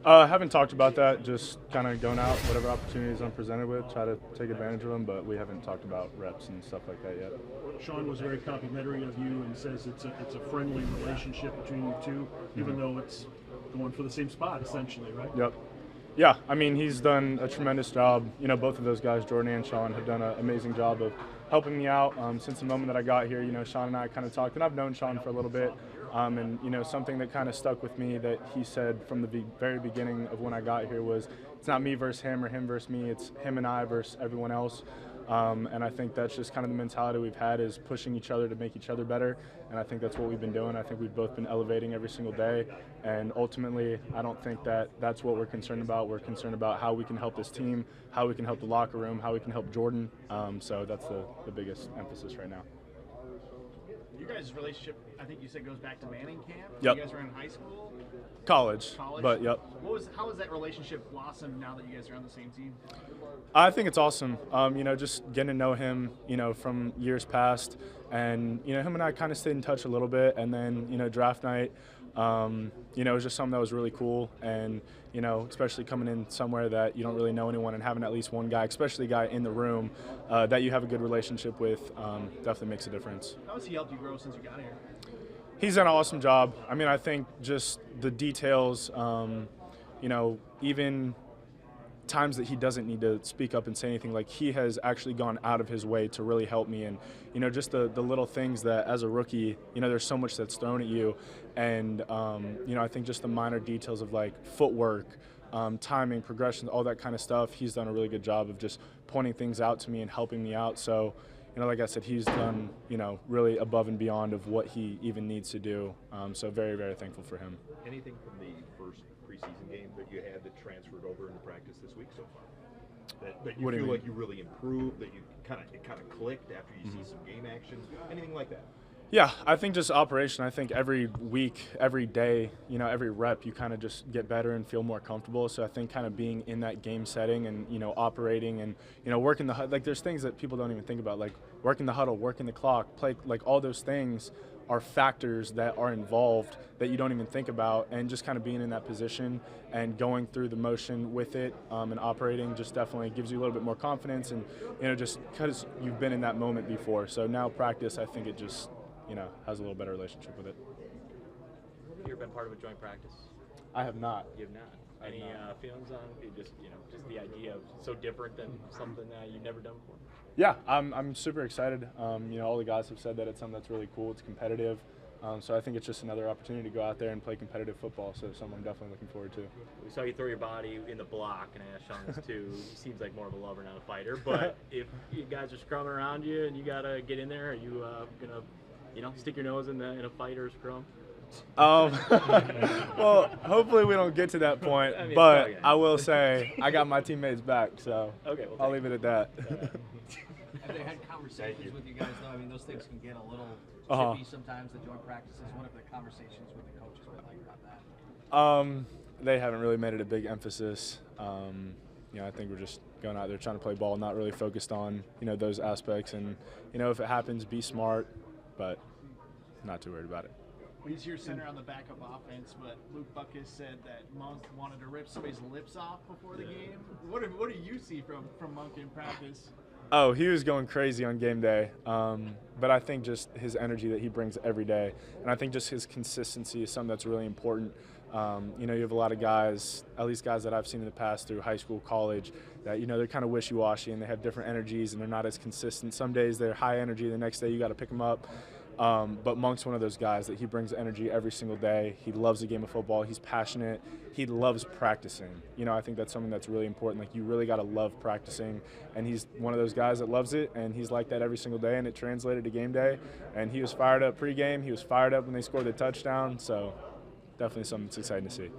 Haven't talked about that. Just kind of going out, whatever opportunities I'm presented with, try to take advantage of them. But we haven't talked about reps and stuff like that yet. Sean was very complimentary of you and says it's a friendly relationship between you two, even though it's going for the same spot essentially, right? Yep. Yeah, I mean, he's done a tremendous job. You know, both of those guys, Jordan and Sean, have done an amazing job of helping me out since the moment that I got here. You know, Sean and I kind of talked, and I've known Sean for a little bit. And, you know, something that kind of stuck with me that he said from the very beginning of when I got here was, it's not me versus him or him versus me, it's him and I versus everyone else. And I think that's just kind of the mentality we've had, is pushing each other to make each other better. And I think that's what we've been doing. I think we've both been elevating every single day. And ultimately, I don't think that that's what we're concerned about. We're concerned about how we can help this team, how we can help the locker room, how we can help Jordan. So that's the biggest emphasis right now. You guys' relationship, I think you said, goes back to Manning camp. Yep. You guys were in high school? College. But yep. How has that relationship blossomed now that you guys are on the same team? I think it's awesome. You know, just getting to know him, you know, from years past. And, you know, him and I kind of stayed in touch a little bit. And then, you know, draft night, you know, it was just something that was really cool. And, you know, especially coming in somewhere that you don't really know anyone and having at least one guy, especially a guy in the room that you have a good relationship with, definitely makes a difference. How has he helped you grow since you got here? He's done an awesome job. I mean, I think just the details, you know, even times that he doesn't need to speak up and say anything, like he has actually gone out of his way to really help me. And, you know, just the little things that as a rookie, you know, there's so much that's thrown at you. And, you know, I think just the minor details of like footwork, timing, progression, all that kind of stuff, he's done a really good job of just pointing things out to me and helping me out. So, you know, like I said, he's done, you know, really above and beyond of what he even needs to do. So very, very thankful for him. Anything from the first preseason game that you had that transferred over into practice this week so far? That you feel like you really improved, that you kind of clicked after you see some game action, anything like that? Yeah, I think just operation. I think every week, every day, you know, every rep, you kind of just get better and feel more comfortable. So I think kind of being in that game setting and, you know, operating and, you know, working the like there's things that people don't even think about, like working the huddle, working the clock, play, like all those things are factors that are involved that you don't even think about, and just kind of being in that position and going through the motion with it and operating just definitely gives you a little bit more confidence, and, you know, just because you've been in that moment before. So now practice, I think it just, you know, has a little better relationship with it. Have you ever been part of a joint practice? I have not. You have not. Any feelings on it? Just, you know, just the idea of so different than something you've never done before? Yeah, I'm super excited. You know, all the guys have said that it's something that's really cool. It's competitive. So I think it's just another opportunity to go out there and play competitive football. So something I'm definitely looking forward to. We saw you throw your body in the block, and I asked Sean this too. He seems like more of a lover, not a fighter. But if you guys are scrumming around you and you gotta get in there, are you gonna, you know, stick your nose in a fight or a scrum? Well, hopefully we don't get to that point, I mean, but I will say I got my teammates back, so okay, well, I'll leave it at that. Have they had conversations with you guys, though? I mean, those things can get a little chippy sometimes, the joint practices. What have the conversations with the coaches been like about that? They haven't really made it a big emphasis. You know, I think we're just going out there trying to play ball, not really focused on, you know, those aspects. And, you know, if it happens, be smart, but not too worried about it. He's your center on the backup offense, but Luke Buckus said that Monk wanted to rip somebody's lips off before the game. What do you see from Monk in practice? Oh, he was going crazy on game day. But I think just his energy that he brings every day, and I think just his consistency is something that's really important. You know, you have a lot of guys, at least guys that I've seen in the past through high school, college, that, you know, they're kind of wishy-washy and they have different energies and they're not as consistent. Some days they're high energy, the next day you got to pick them up. But Monk's one of those guys that he brings energy every single day. He loves the game of football. He's passionate. He loves practicing. You know, I think that's something that's really important. Like, you really got to love practicing. And he's one of those guys that loves it, and he's like that every single day, and it translated to game day. And he was fired up pregame. He was fired up when they scored the touchdown. So definitely something that's exciting to see.